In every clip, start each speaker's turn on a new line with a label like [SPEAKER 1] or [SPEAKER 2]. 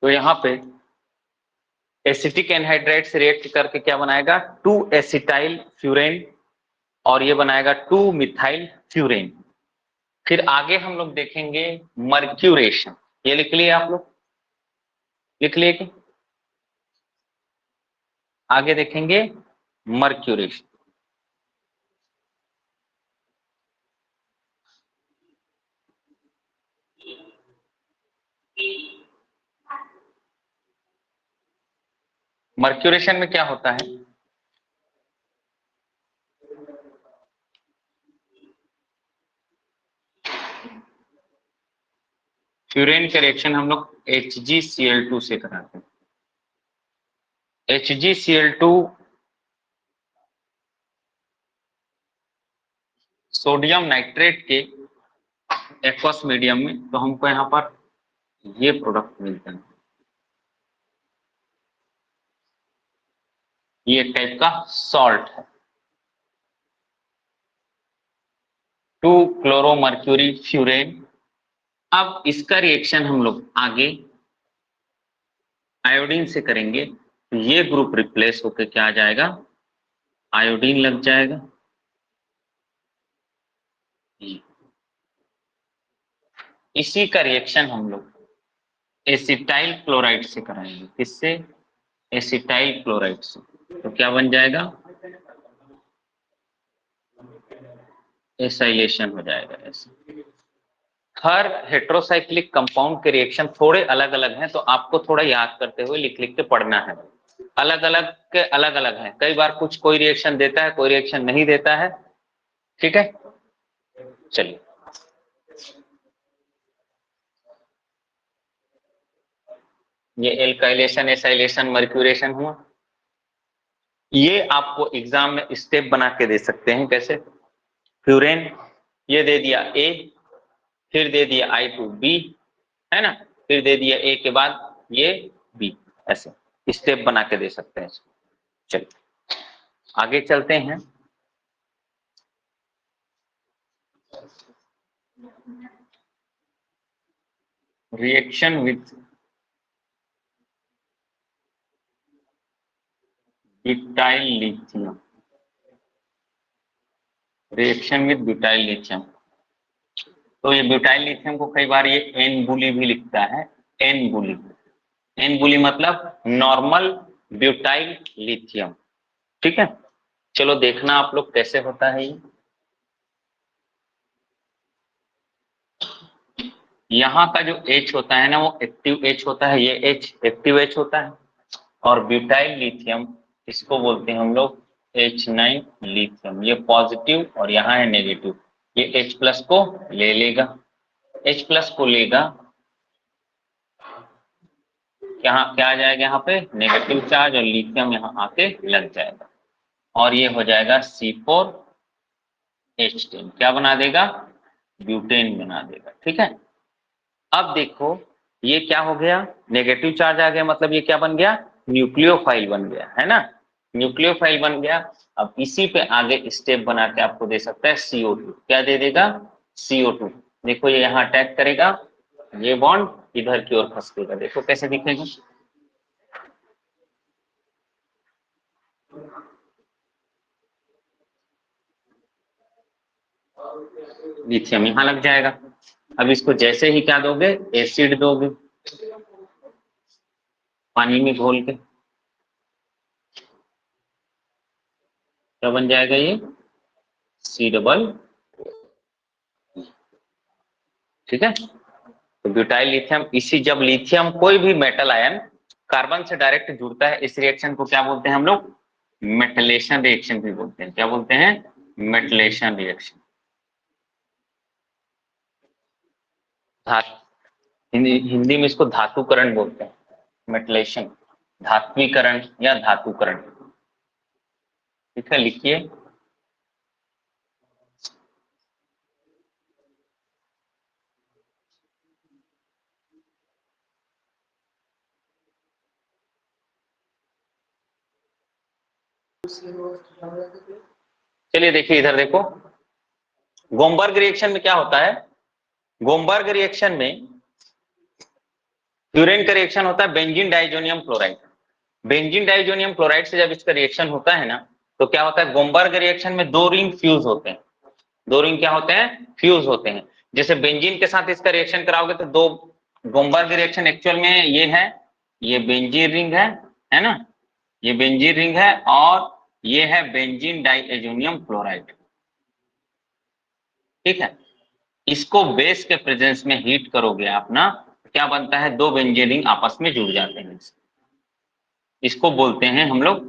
[SPEAKER 1] तो यहाँ पे एसिटिक एनहाइड्राइड से रिएक्ट करके क्या बनाएगा, 2 एसिटाइल फ्यूरेन और ये बनाएगा 2 मिथाइल फ्यूरेन। फिर आगे हम लोग देखेंगे मर्क्यूरेशन। ये लिख लिए आप लोग, लिख लिए कि आगे देखेंगे मर्क्यूरेशन। मर्क्यूरेशन में क्या होता है, फ्यूरेन का रिएक्शन हम लोग HgCl2 से कराते हैं। HgCl2 सोडियम नाइट्रेट के एक्वस मीडियम में, तो हमको यहाँ पर ये प्रोडक्ट मिलता है, ये टाइप का सॉल्ट है, 2 क्लोरोमर्क्यूरी फ्यूरेन। अब इसका रिएक्शन हम लोग आगे आयोडीन से करेंगे, तो ये ग्रुप रिप्लेस होकर क्या आ जाएगा, आयोडीन लग जाएगा। इसी का रिएक्शन हम लोग एसिटाइल क्लोराइड से कराएंगे। किससे, एसिटाइल क्लोराइड से। तो क्या बन जाएगा, एसाइलेशन हो जाएगा। ऐसे हर हेट्रोसाइक्लिक कंपाउंड के रिएक्शन थोड़े अलग अलग हैं, तो आपको थोड़ा याद करते हुए लिख लिख के पढ़ना है। अलग अलग के अलग अलग हैं, कई बार कुछ कोई रिएक्शन देता है, कोई रिएक्शन नहीं देता है। ठीक है, चलिए ये एल्काइलेशन, एसाइलेशन, मर्क्यूरेशन हुआ। ये आपको एग्जाम में स्टेप बना के दे सकते हैं। कैसे, फ्यूरेन ये दे दिया A, फिर दे दिया I2B, है ना, फिर दे दिया A के बाद ये B, ऐसे स्टेप बना के दे सकते हैं। चलिए आगे चलते हैं। Reaction with butyl lithium, reaction with butyl lithium. तो ये ब्यूटाइल लिथियम को कई बार ये एन बुली भी लिखता है, एन बुली। एन बुली मतलब नॉर्मल ब्यूटाइल लिथियम। ठीक है, चलो देखना आप लोग कैसे होता है ये। यहाँ का जो H होता है ना, वो एक्टिव H होता है, ये H एक्टिव H होता है। और ब्यूटाइल लिथियम इसको बोलते हैं हम लोग H9 लिथियम। ये पॉजिटिव और यहाँ है नेगेटिव। ये H प्लस को ले लेगा, H प्लस को लेगा, यहाँ क्या आ जाएगा, यहाँ पे नेगेटिव चार्ज, और लिथियम यहाँ आके लग जाएगा और ये हो जाएगा C4H10। क्या बना देगा, ब्यूटेन बना देगा। ठीक है, अब देखो ये क्या हो गया, नेगेटिव चार्ज आ गया, मतलब ये क्या बन गया, न्यूक्लियोफाइल बन गया, है ना, न्यूक्लियोफाइल बन गया। अब इसी पे आगे स्टेप बना के आपको दे सकता है CO2। क्या दे देगा, CO2। देखो ये यहाँ अटैक करेगा, ये बॉन्ड इधर की ओर खसकेगा। देखो कैसे दिखेगा, लिथियम यहाँ लग जाएगा। अब इसको जैसे ही क्या दोगे, एसिड दोगे पानी में घोल के, क्या बन जाएगा, ये C डबल। ठीक है, तो ब्यूटाइल लिथियम, इसी जब लिथियम कोई भी मेटल आयन कार्बन से डायरेक्ट जुड़ता है, इस रिएक्शन को क्या बोलते हैं हम लोग, मेटलेशन रिएक्शन भी बोलते हैं। क्या बोलते हैं, मेटलेशन रिएक्शन। हिंदी में इसको धातुकरण बोलते हैं, मेटलेशन, धात्वीकरण या धातुकरण। ठीक है, लिखिए चलिए देखिए इधर देखो, गोमबर्ग रिएक्शन में क्या होता है, गोमबर्ग रिएक्शन में फ्यूरेन का रिएक्शन होता है benzene diazonium chloride. Benzene diazonium chloride से जब इसका रिएक्शन होता है ना, तो क्या होता है, गोमबर्ग रिएक्शन में दो रिंग फ्यूज होते हैं। दो रिंग क्या होते हैं, फ्यूज होते हैं। जैसे बेंजीन के साथ इसका रिएक्शन कराओगे तो दो, गोमबर्ग रिएक्शन एक्चुअल में ये है, ये बेंजीन रिंग है ना, ये बेंजीन रिंग है, और ये है बेंजीन डाइएजोनियम क्लोराइड। ठीक है, इसको बेस के प्रेजेंस में हीट करोगे आप ना, क्या बनता है, दो बेंजीन रिंग आपस में जुड़ जाते हैं। इसको बोलते हैं हम लोग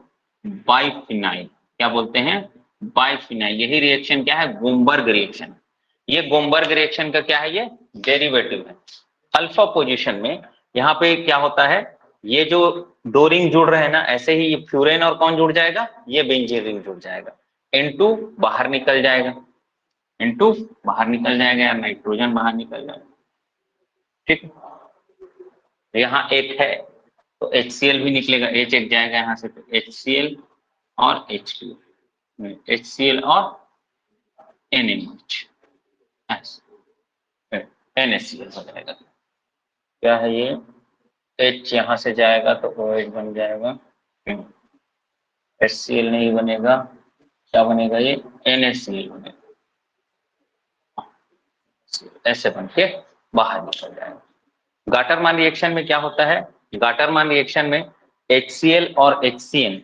[SPEAKER 1] बाइफिनाइल। क्या बोलते हैं, बाइफिनाइल। यही रिएक्शन क्या है, गोमबर्ग रिएक्शन। ये गोमबर्ग रिएक्शन का क्या है, ये डेरिवेटिव है। अल्फा पोजीशन में यहाँ पे क्या होता है, ये जो दो रिंग जुड़ रहे हैं ना, ऐसे ही ये फ्यूरेन और कौन जुड़ जाएगा, ये बेंजीन रिंग जुड़ जाएगा। N2 बाहर निकल जाएगा, N2 बाहर निकल जाएगा, या नाइट्रोजन बाहर निकल जाएगा। ठीक है, यहाँ एक है तो HCl भी निकलेगा, H एक जाएगा यहाँ से, तो HCl और H2, HCl और NaOH, NaCl हो जाएगा। क्या है ये, H यहाँ से जाएगा तो OH बन जाएगा, HCl नहीं बनेगा, क्या बनेगा, ये NaCl बनेगा, ऐसे बन के बाहर निकल जाएगा। गाटरमान रिएक्शन में क्या होता है, गाटरमान रिएक्शन में HCl और HCN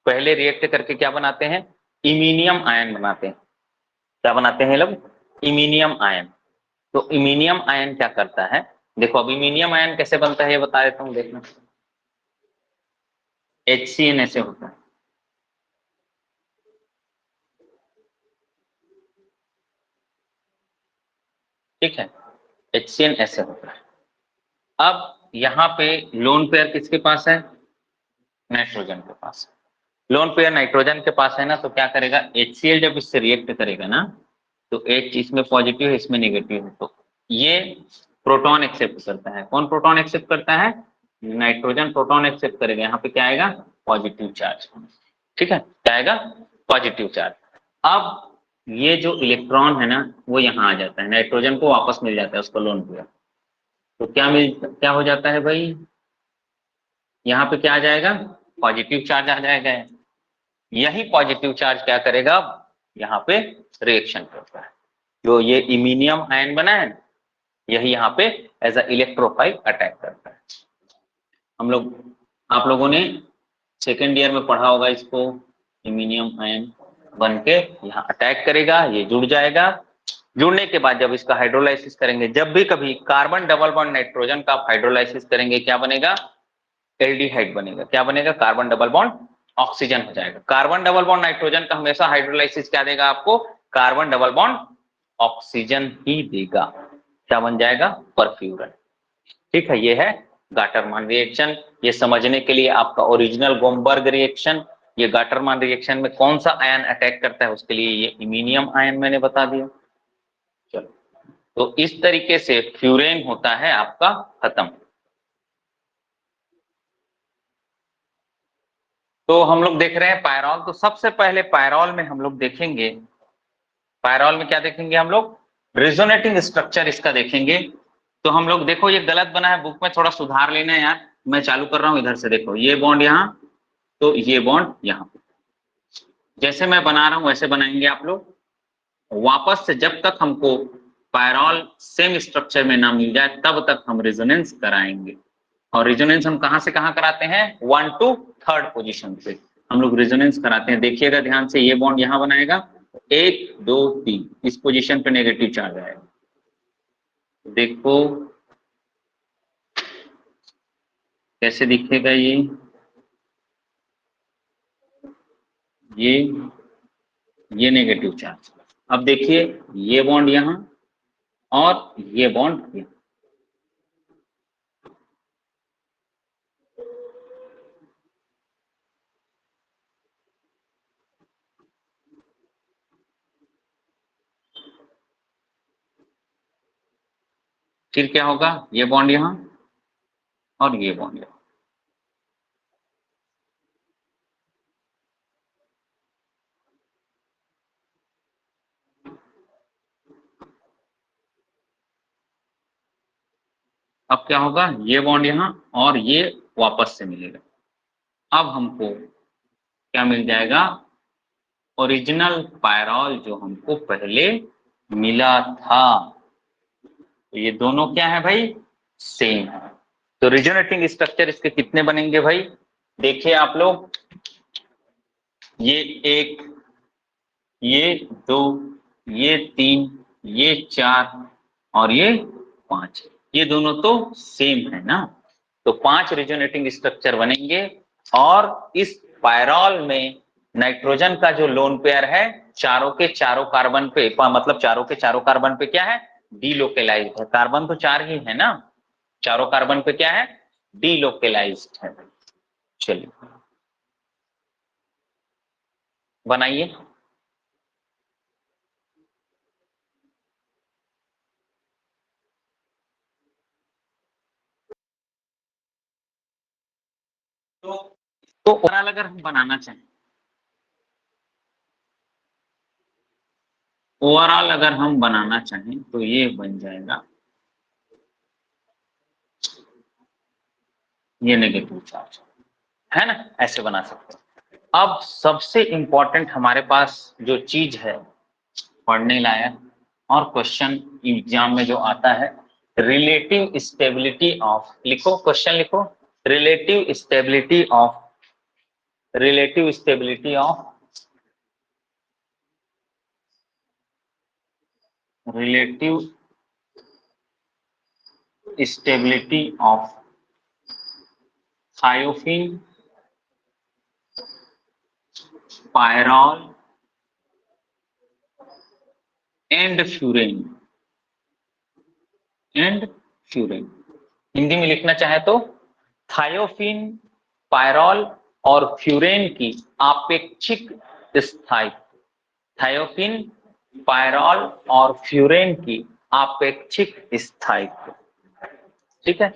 [SPEAKER 1] पहले रिएक्ट करके क्या बनाते हैं, इमीनियम आयन बनाते हैं। क्या बनाते हैं लोग, इमीनियम आयन। तो इमीनियम आयन क्या करता है, देखो अब इमीनियम आयन कैसे बनता है ये बता देता हूं, देखना। HCN ऐसे होता है, ठीक है, HCN ऐसे होता है। अब यहाँ पे लोन पेयर किसके पास है, नाइट्रोजन के पास है। लोन पेयर नाइट्रोजन के पास है ना, तो क्या करेगा, HCl जब इससे रिएक्ट करेगा ना, तो H इसमें पॉजिटिव है, इसमें नेगेटिव है, तो ये प्रोटॉन एक्सेप्ट करता है। कौन प्रोटॉन एक्सेप्ट करता है, नाइट्रोजन प्रोटॉन एक्सेप्ट करेगा। यहाँ पे क्या आएगा, पॉजिटिव चार्ज। ठीक है, क्या आएगा, पॉजिटिव चार्ज। अब ये जो इलेक्ट्रॉन है ना, वो यहाँ आ जाता है, नाइट्रोजन को वापस मिल जाता है उसको लोन पेयर। तो क्या हो जाता है भाई, यहाँ पे क्या आ जाएगा, पॉजिटिव चार्ज आ जाएगा। यही पॉजिटिव चार्ज क्या करेगा, यहाँ पे रिएक्शन करता है। जो ये इमीनियम आयन बना है, यही यहाँ पे एज अ इलेक्ट्रोफाइल अटैक करता है। हम लोग, आप लोगों ने सेकेंड ईयर में पढ़ा होगा इसको, इमीनियम आयन बन के यहाँ अटैक करेगा, ये जुड़ जाएगा। जुड़ने के बाद जब इसका हाइड्रोलाइसिस करेंगे, जब भी कभी कार्बन डबल बॉन्ड नाइट्रोजन का आप हाइड्रोलाइसिस करेंगे, क्या बनेगा, एल्डिहाइड बनेगा। क्या बनेगा, कार्बन डबल बॉन्ड ऑक्सीजन हो जाएगा। कार्बन डबल बॉन्ड नाइट्रोजन का हमेशा हाइड्रोलाइसिस क्या देगा आपको, कार्बन डबल बॉन्ड ऑक्सीजन ही देगा। क्या बन जाएगा, परफ्यूरन। ठीक है, ये है गाटरमान रिएक्शन। ये समझने के लिए आपका ओरिजिनल गोमबर्ग रिएक्शन, ये गाटरमान रिएक्शन में कौन सा आयन अटैक करता है, उसके लिए ये इमीनियम आयन मैंने बता दिया। चलो, तो इस तरीके से फ्यूरेन होता है आपका खत्म। तो हम लोग देख रहे हैं पायरॉल। तो सबसे पहले पायरॉल में हम लोग देखेंगे, पायरॉल में क्या देखेंगे हम लोग, रेजोनेटिंग स्ट्रक्चर इसका देखेंगे। तो हम लोग देखो, ये गलत बना है, बुक में थोड़ा सुधार लेना है यार। मैं चालू कर रहा हूं इधर से, देखो ये बॉन्ड यहाँ, तो ये बॉन्ड यहाँ। जैसे मैं बना रहा हूं वैसे बनाएंगे आप लोग। वापस से जब तक हमको पायरॉल सेम स्ट्रक्चर में ना मिल जाए, तब तक हम रेजोनेंस कराएंगे। और रेजोनेंस हम कहां से कहां कराते हैं, 1 to 3rd पोजीशन पे हम लोग रेजोनेंस कराते हैं। देखिएगा ध्यान से, ये बॉन्ड यहां बनाएगा, 1 2 3, इस पोजीशन पे नेगेटिव चार्ज आएगा। देखो कैसे दिखेगा ये ये नेगेटिव चार्ज। अब देखिए, ये बॉन्ड यहां और ये बॉन्ड यहां। फिर क्या होगा, ये बॉन्ड यहां और ये बॉन्ड यहां। अब क्या होगा, ये बॉन्ड यहाँ और ये वापस से मिलेगा। अब हमको क्या मिल जाएगा, ओरिजिनल पायरॉल जो हमको पहले मिला था। तो ये दोनों क्या है भाई, सेम है। तो रिजोनेटिंग स्ट्रक्चर इसके कितने बनेंगे भाई, देखिए आप लोग, ये एक, ये दो, ये तीन, ये चार और ये पांच, ये दोनों तो सेम है ना। तो 5 रिजोनेटिंग स्ट्रक्चर बनेंगे और इस पायरॉल में नाइट्रोजन का जो लोन पेयर है चारों के चारों कार्बन पे, मतलब चारों के चारों कार्बन पे क्या है, डीलोकेलाइज्ड है। कार्बन तो 4 ही है ना, चारों कार्बन पे क्या है, डीलोकेलाइज्ड है। चलिए बनाइए। तो ओवरऑल अगर हम बनाना चाहें, ओवरऑल अगर हम बनाना चाहें तो ये बन जाएगा, ये नेगेटिव चार्ज है ना, ऐसे बना सकते हैं। अब सबसे इंपॉर्टेंट हमारे पास जो चीज है पढ़ने लायक और क्वेश्चन एग्जाम में जो आता है, रिलेटिव स्टेबिलिटी ऑफ, लिखो क्वेश्चन लिखो, relative stability of, relative stability of, relative stability of thiophene, pyrrole and furan, and furan. Hindi में लिखना चाहे तो थायोफिन, पायरॉल और फ्यूरेन की आपेक्षिक स्थायित्व, थायोफिन, पायरॉल और फ्यूरेन की आपेक्षिक स्थायित्व। ठीक है,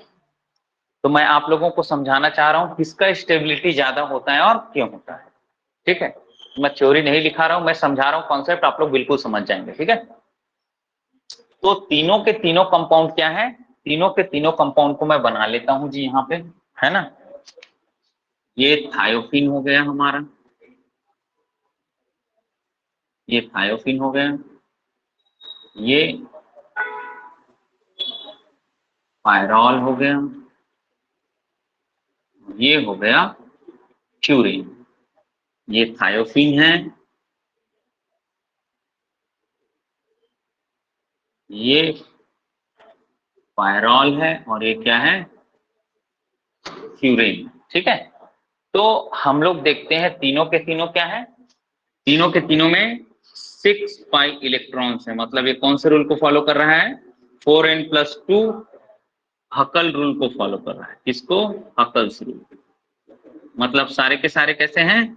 [SPEAKER 1] तो मैं आप लोगों को समझाना चाह रहा हूं किसका स्टेबिलिटी ज्यादा होता है और क्यों होता है। ठीक है, मैं थ्योरी नहीं लिखा रहा हूं, मैं समझा रहा हूं कॉन्सेप्ट, आप लोग बिल्कुल समझ जाएंगे। ठीक है, तो तीनों के तीनों कंपाउंड क्या है, तीनों के तीनों कंपाउंड को मैं बना लेता हूं जी यहाँ पे, है ना। ये थायोफिन हो गया हमारा, ये थायोफिन हो गया, ये पायरॉल हो गया, ये हो गया फ्यूरिन। ये थायोफिन है, ये पायरॉल है और ये क्या है, फ्यूरिन। ठीक है, तो हम लोग देखते हैं तीनों के तीनों क्या है, तीनों के तीनों में 6 पाई इलेक्ट्रॉन्स है। मतलब ये कौन से रूल को फॉलो कर रहा है, 4n+2 हकल रूल को फॉलो कर रहा है। किसको, हकल्स रूल। मतलब सारे के सारे कैसे हैं,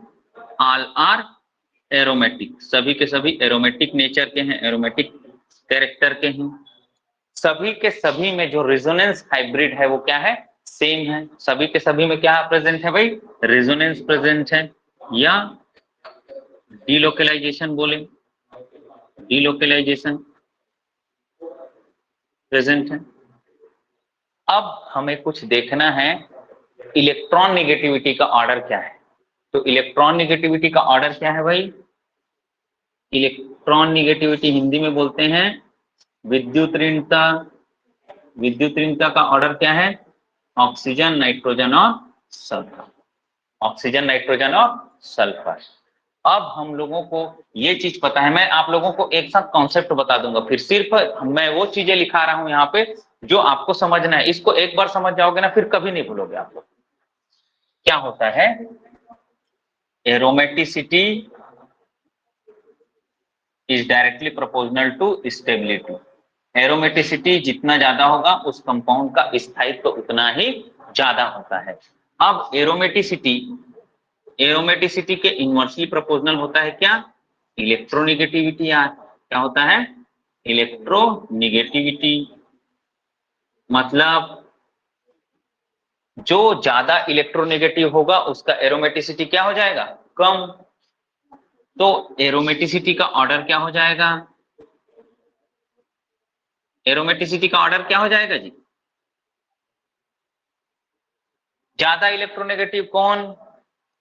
[SPEAKER 1] ऑल आर एरोमेटिक, सभी के सभी एरोमेटिक नेचर के हैं, एरोमेटिक कैरेक्टर के हैं। सभी के सभी में जो रेजोनेंस हाइब्रिड है वो क्या है, सेम है। सभी के सभी में क्या प्रेजेंट है भाई, रेजोनेंस प्रेजेंट है, या डीलोकेलाइजेशन बोले, डीलोकेलाइजेशन प्रेजेंट है। अब हमें कुछ देखना है, इलेक्ट्रॉन नेगेटिविटी का ऑर्डर क्या है। तो इलेक्ट्रॉन नेगेटिविटी का ऑर्डर क्या है भाई, इलेक्ट्रॉन नेगेटिविटी हिंदी में बोलते हैं विद्युत ऋणता। विद्युत ऋणता का ऑर्डर क्या है, ऑक्सीजन, नाइट्रोजन और सल्फर, ऑक्सीजन, नाइट्रोजन और सल्फर। अब हम लोगों को ये चीज पता है, मैं आप लोगों को एक साथ कॉन्सेप्ट बता दूंगा, फिर सिर्फ मैं वो चीजें लिखा रहा हूं यहाँ पे जो आपको समझना है। इसको एक बार समझ जाओगे ना फिर कभी नहीं भूलोगे आप लोग। क्या होता है, aromaticity is directly proportional to stability. Aromaticity जितना ज्यादा होगा उस कंपाउंड का स्थायित्व उतना ही ज्यादा होता है। अब एरोमेटिसिटी, एरोमेटिसिटी के इनवर्सली प्रोपोर्शनल होता है क्या, इलेक्ट्रोनिगेटिविटी। यार क्या होता है, इलेक्ट्रोनिगेटिविटी। मतलब जो ज्यादा इलेक्ट्रोनेगेटिव होगा उसका एरोमेटिसिटी क्या हो जाएगा, कम। तो एरोमेटिसिटी का ऑर्डर क्या हो जाएगा, एरोमेटिसिटी का ऑर्डर क्या हो जाएगा जी, ज्यादा इलेक्ट्रोनेगेटिव कौन?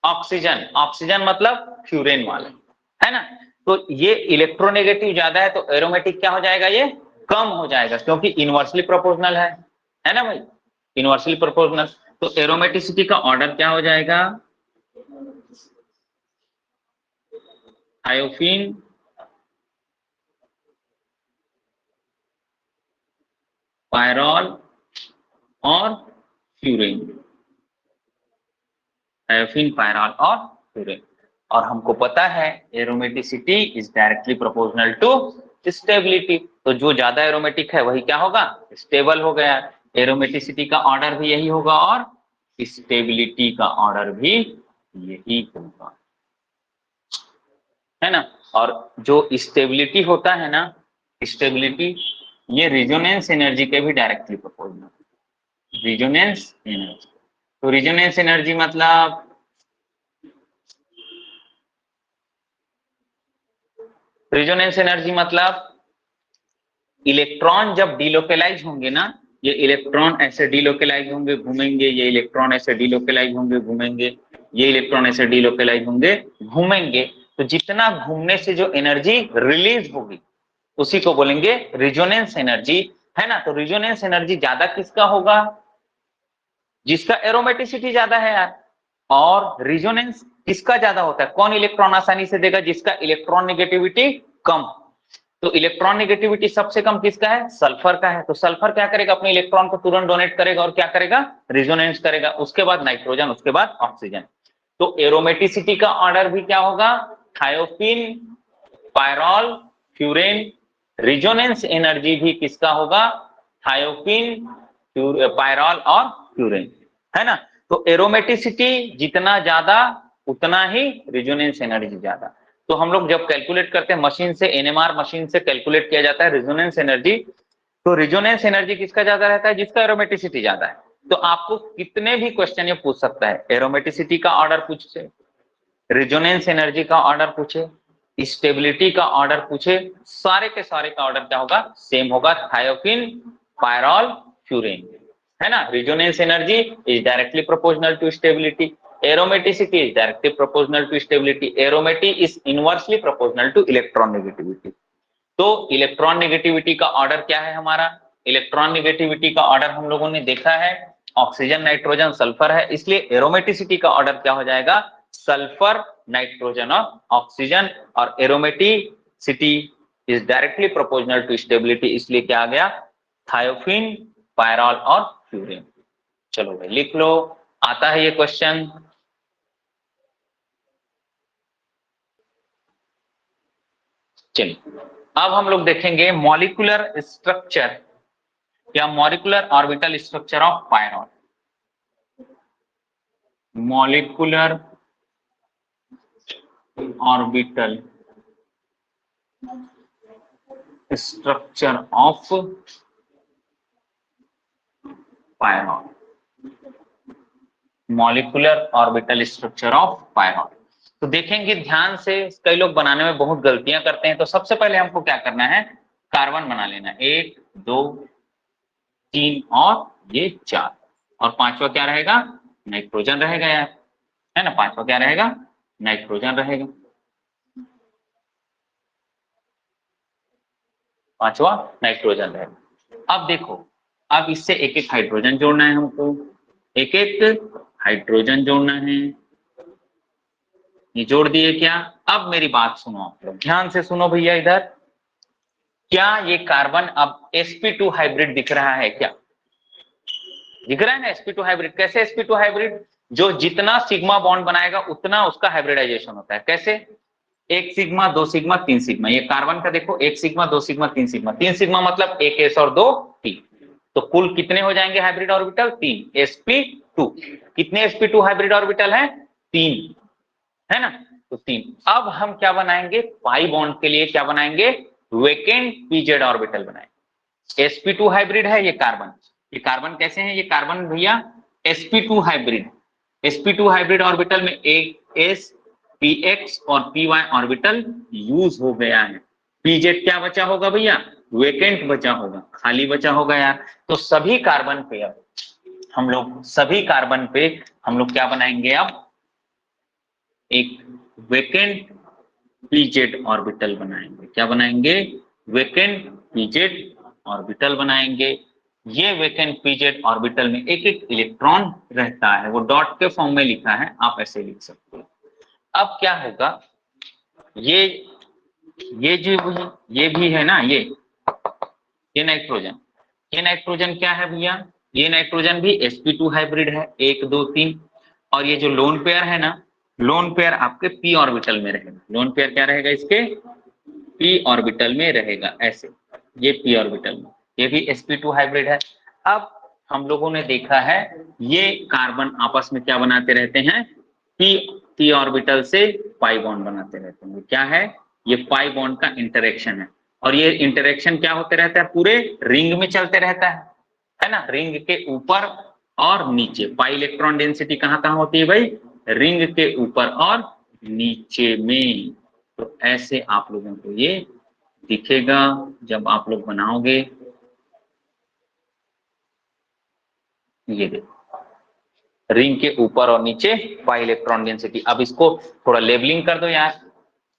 [SPEAKER 1] ऑक्सीजन। ऑक्सीजन मतलब फ्यूरेन वाला, है ना। तो ये इलेक्ट्रोनेगेटिव ज्यादा है तो एरोमेटिक क्या हो जाएगा? ये कम हो जाएगा, क्योंकि इनवर्सली प्रोपोर्शनल है ना भाई, इनवर्सली प्रोपोर्शनल। तो एरोमेटिसिटी का ऑर्डर क्या हो जाएगा? थायोफिन, पायरॉल और फ्यूरेन। थायोफिन, पायरॉल और फ्यूरेन। और हमको पता है aromaticity is directly proportional to stability. तो जो ज्यादा एरोमेटिक है वही क्या होगा? स्टेबल हो गया। एरोमेटिसिटी का ऑर्डर भी यही होगा और स्टेबिलिटी का ऑर्डर भी यही होगा, है ना। और जो स्टेबिलिटी होता है ना, स्टेबिलिटी, ये रिजोनेंस एनर्जी के भी डायरेक्टली प्रोपोर्शनल। रिजोनेंस एनर्जी, तो रिजोनेंस एनर्जी मतलब इलेक्ट्रॉन जब डिलोकेलाइज होंगे ना, ये इलेक्ट्रॉन ऐसे डिलोकेलाइज होंगे घूमेंगे, ये इलेक्ट्रॉन ऐसे डिलोकेलाइज होंगे घूमेंगे, ये इलेक्ट्रॉन ऐसे डिलोकेलाइज होंगे घूमेंगे, तो जितना घूमने से जो एनर्जी रिलीज होगी उसी को बोलेंगे रिजोनेंस एनर्जी, है ना। तो रिजोनेंस एनर्जी ज्यादा किसका होगा? जिसका एरोमेटिसिटी ज्यादा है यार। और रिजोनेंस किसका ज्यादा होता है? कौन इलेक्ट्रॉन आसानी से देगा? जिसका इलेक्ट्रॉन नेगेटिविटी कम। तो इलेक्ट्रॉन नेगेटिविटी सबसे कम किसका है? सल्फर का है। तो सल्फर क्या करेगा? अपने इलेक्ट्रॉन को तुरंत डोनेट करेगा और क्या करेगा? रिजोनेंस करेगा। उसके बाद नाइट्रोजन, उसके बाद ऑक्सीजन। तो एरोमेटिसिटी का ऑर्डर भी क्या होगा? Thiophene, pyrrole, furan. Resonance energy भी किसका होगा? थायोफिन, पायरॉल और फ्यूरेन, है ना। तो एरोमेटिसिटी जितना ज्यादा उतना ही रिजोनेंस एनर्जी ज्यादा। तो हम लोग जब कैलकुलेट करते हैं मशीन से, एनएमआर मशीन से कैलकुलेट किया जाता है रिजोनेंस एनर्जी, तो रिजोनेंस एनर्जी किसका ज्यादा रहता है? जिसका एरोमेटिसिटी ज्यादा है। तो आपको कितने भी क्वेश्चन ये पूछ सकता है, एरोमेटिसिटी का ऑर्डर पूछे, रिजोनेंस एनर्जी का ऑर्डर पूछे, स्टेबिलिटी का ऑर्डर पूछे, सारे के सारे का ऑर्डर क्या होगा? सेम होगा, थायोफिन, पायरॉल, फ्यूरेन, है ना। Resonance energy is directly proportional to stability, aromaticity is directly proportional to stability, aromaticity is inversely proportional to electronegativity. तो इलेक्ट्रॉन नेगेटिविटी का ऑर्डर क्या है हमारा? इलेक्ट्रॉन नेगेटिविटी का ऑर्डर हम लोगों ने देखा है, ऑक्सीजन, नाइट्रोजन, सल्फर है, इसलिए एरोमेटिसिटी का ऑर्डर क्या हो जाएगा? सल्फर, नाइट्रोजन और ऑक्सीजन। और aromaticity is directly proportional to stability, इसलिए क्या आ गया? थायोफिन, पायरॉल और फ्यूरेन। चलो भाई लिख लो, आता है ये क्वेश्चन। चलिए अब हम लोग देखेंगे मॉलिक्यूलर स्ट्रक्चर या molecular orbital structure of pyrrole. Molecular orbital structure of pyrrole, molecular orbital structure of pyrrole. तो देखेंगे ध्यान से, कई लोग बनाने में बहुत गलतियां करते हैं। तो सबसे पहले हमको क्या करना है? कार्बन बना लेना, 1 2 3 और ये 4, और पांचवा क्या रहेगा? नाइट्रोजन रहेगा यार, है ना। पांचवा क्या रहेगा? नाइट्रोजन रहेगा, पांचवा नाइट्रोजन रहेगा। अब देखो, अब इससे एक एक हाइड्रोजन जोड़ना है हमको, एक एक हाइड्रोजन जोड़ना है। ये जोड़ दिए क्या? अब मेरी बात सुनो आप लोग, ध्यान से सुनो भैया इधर। क्या ये कार्बन अब sp2 हाइब्रिड दिख रहा है क्या? दिख रहा है ना sp2 हाइब्रिड। कैसे sp2 हाइब्रिड? जो जितना सिग्मा बॉन्ड बनाएगा उतना उसका हाइब्रिडाइजेशन होता है। कैसे? 1 सिग्मा 2 सिग्मा 3 सिग्मा। ये कार्बन का देखो, 1 सिग्मा 2 सिग्मा 3 सिग्मा। 3 सिग्मा मतलब 1 s और 2 t। तो कुल कितने हो जाएंगे हाइब्रिड ऑर्बिटल? 3, sp2। कितने sp2 हाइब्रिड ऑर्बिटल हैं? 3, है ना। तो 3। अब हम क्या बनाएंगे? पाई बॉन्ड के लिए क्या बनाएंगे? वेकेंट pz ऑर्बिटल बनाएंगे। sp2 हाइब्रिड है ये कार्बन। ये कार्बन कैसे है? ये कार्बन भैया sp2 hybrid. sp2 hybrid orbital में एक s, px और py ऑर्बिटल यूज हो गया है। pz क्या बचा होगा भैया? वेकेंट बचा होगा, खाली बचा होगा यार। तो सभी कार्बन पेयर हम लोग सभी कार्बन पे हम लोग क्या बनाएंगे, अब एक वेकेंट पीजेड ऑर्बिटल बनाएंगे। क्या बनाएंगे, वेकेंट पीजेड ऑर्बिटल बनाएंगे। ये वेकेंट पीजेड ऑर्बिटल में एक एक इलेक्ट्रॉन रहता है, वो डॉट के फॉर्म में लिखा है, आप ऐसे लिख सकते हो। अब क्या होगा, ये जो ये भी है ना, ये नाइट्रोजन क्या है भैया, ये नाइट्रोजन भी sp2 हाइब्रिड है, 1 2 3। और ये जो लोन पेयर है ना, लोन पेयर आपके p ऑर्बिटल में रहेगा। लोन पेयर क्या रहेगा, इसके p ऑर्बिटल में रहेगा, ऐसे ये p ऑर्बिटल में, ये भी sp2 हाइब्रिड है। अब हम लोगों ने देखा है ये कार्बन आपस में क्या बनाते रहते हैं, p ऑर्बिटल से पाई बॉन्ड बनाते रहते हैं। क्या है, ये पाई बॉन्ड का इंटरेक्शन है। और ये इंटरेक्शन क्या होते रहता है, पूरे रिंग में चलते रहता है ना, रिंग के ऊपर और नीचे। पाई इलेक्ट्रॉन डेंसिटी कहाँ कहाँ होती है भाई, रिंग के ऊपर और नीचे में। तो ऐसे आप लोगों को ये दिखेगा जब आप लोग बनाओगे। ये देखो, रिंग के ऊपर और नीचे पाई इलेक्ट्रॉन डेंसिटी। अब इसको थोड़ा लेबलिंग कर दो यार।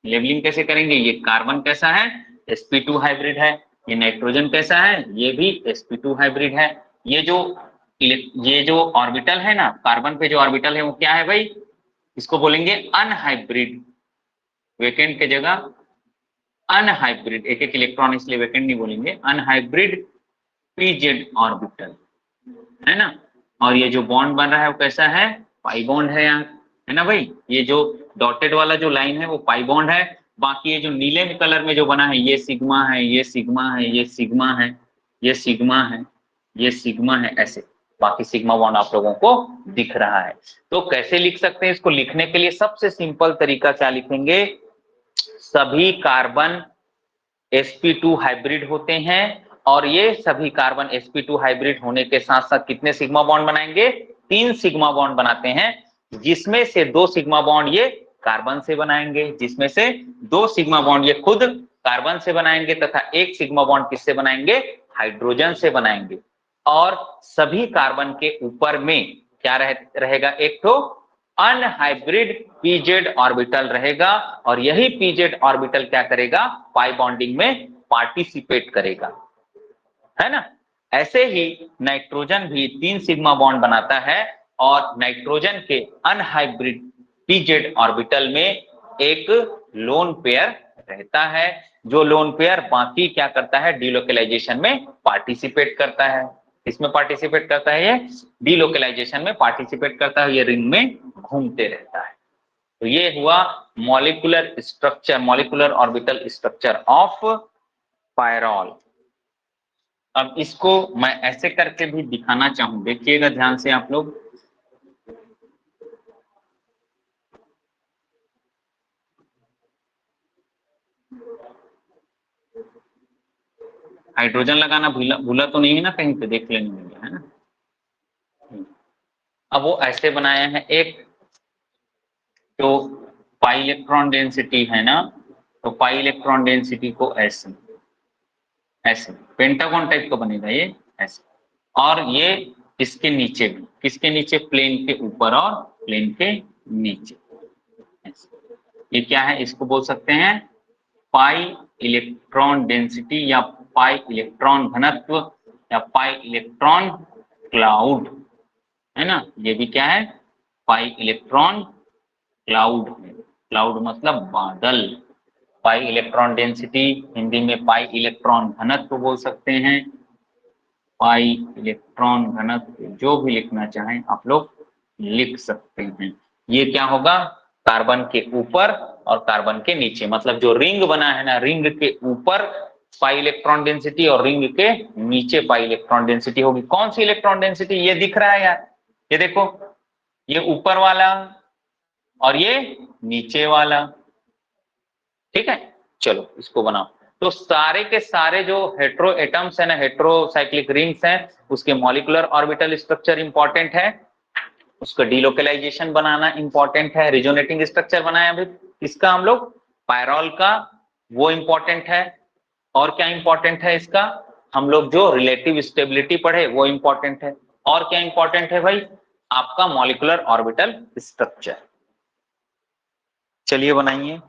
[SPEAKER 1] लेबलिंग कैसे करेंगे, ये कार्बन कैसा है, sp2 हाइब्रिड है। ये नाइट्रोजन कैसा है, ये भी sp2 हाइब्रिड है। ये जो ऑर्बिटल है ना, कार्बन पे जो ऑर्बिटल है वो क्या है भाई, इसको बोलेंगे अनहाइब्रिड। वेकेंट के जगह अनहाइब्रिड, एक एक इलेक्ट्रॉन इसलिए वेकेंट नहीं बोलेंगे, अनहाइब्रिड पीजेड ऑर्बिटल, है ना। और ये जो बॉन्ड बन रहा है वो कैसा है, पाई बॉन्ड है यहाँ, है ना भाई। ये जो डॉटेड वाला जो लाइन है वो पाई बॉन्ड है। बाकी ये जो नीले कलर में जो बना है, ये सिग्मा है, ये सिग्मा है, ये सिग्मा है, ये सिग्मा है, ये सिग्मा है, ऐसे बाकी सिग्मा बॉन्ड आप लोगों को दिख रहा है। तो कैसे लिख सकते हैं इसको, लिखने के लिए सबसे सिंपल तरीका क्या लिखेंगे, सभी कार्बन sp2 हाइब्रिड होते हैं। और ये सभी कार्बन sp2 हाइब्रिड होने के साथ साथ कितने सिग्मा बॉन्ड बनाएंगे, 3 सिग्मा बॉन्ड बनाते हैं, जिसमें से 2 सिग्मा बॉन्ड ये कार्बन से बनाएंगे, जिसमें से 2 सिग्मा बॉन्ड ये खुद कार्बन से बनाएंगे, तथा 1 सिग्मा बॉन्ड किससे बनाएंगे, हाइड्रोजन से बनाएंगे। और सभी कार्बन के ऊपर में क्या रहेगा, एक तो अनहाइब्रिड पीजेड ऑर्बिटल रहेगा। और यही पीजेड ऑर्बिटल क्या करेगा, पाई बॉन्डिंग में पार्टिसिपेट करेगा, है ना। ऐसे ही नाइट्रोजन भी 3 सिग्मा बॉन्ड बनाता है। और नाइट्रोजन के अनहाइब्रिड पीजेड ऑर्बिटल में एक लोन पेयर रहता है, जो लोन पेयर बाकी क्या करता है, डीलोकलाइजेशन में पार्टिसिपेट करता है। इसमें पार्टिसिपेट करता है, ये डीलोकलाइजेशन में पार्टिसिपेट करता है, ये रिंग में घूमते रहता है। तो ये हुआ molecular structure, molecular orbital structure of pyrrole. अब इसको मैं ऐसे करके भी दिखाना चाहूं, देखिएगा ध्यान से आप लोग। हाइड्रोजन लगाना भूला तो नहीं है ना, कहीं पे देख लेने में, है ना। अब वो ऐसे बनाया है, एक तो पाई इलेक्ट्रॉन डेंसिटी है ना, तो पाई इलेक्ट्रॉन डेंसिटी को ऐसे ऐसे पेंटागन टाइप का बनेगा ये, ऐसे। और ये इसके नीचे भी, किसके नीचे, प्लेन के ऊपर और प्लेन के नीचे, ऐसे। ये क्या है, इसको बोल सकते हैं पाई इलेक्ट्रॉन डेंसिटी, या पाई इलेक्ट्रॉन घनत्व, या पाई इलेक्ट्रॉन क्लाउड, है ना। ये भी क्या है, पाई इलेक्ट्रॉन क्लाउड है। क्लाउड मतलब बादल। पाई इलेक्ट्रॉन डेंसिटी, हिंदी में पाई इलेक्ट्रॉन घनत्व बोल सकते हैं, पाई इलेक्ट्रॉन घनत्व, जो भी लिखना चाहें आप लोग लिख सकते हैं। ये क्या होगा, कार्बन के ऊपर और कार्बन के नीचे, मतलब जो रिंग बना है ना, रिंग के ऊपर पाई इलेक्ट्रॉन डेंसिटी और रिंग के नीचे पाई इलेक्ट्रॉन डेंसिटी होगी। कौन सी इलेक्ट्रॉन डेंसिटी, ये दिख रहा है यार, ये देखो, ये ऊपर वाला और ये नीचे वाला, ठीक है। चलो इसको बनाओ। तो सारे के सारे जो हेट्रो एटम्स है ना, हेट्रोसाइक्लिक रिंग्स हैं, उसके मॉलिक्यूलर ऑर्बिटल स्ट्रक्चर इंपॉर्टेंट है, उसका डीलोकलाइजेशन बनाना इंपॉर्टेंट है। रिजोनेटिंग स्ट्रक्चर बनाया अभी किसका, हम लोग पायरॉल का, वो इंपॉर्टेंट है। और क्या इंपॉर्टेंट है इसका, हम लोग जो रिलेटिव स्टेबिलिटी पढ़े वो इंपॉर्टेंट है। और क्या इंपॉर्टेंट है भाई, आपका मॉलिक्यूलर ऑर्बिटल स्ट्रक्चर। चलिए बनाइए।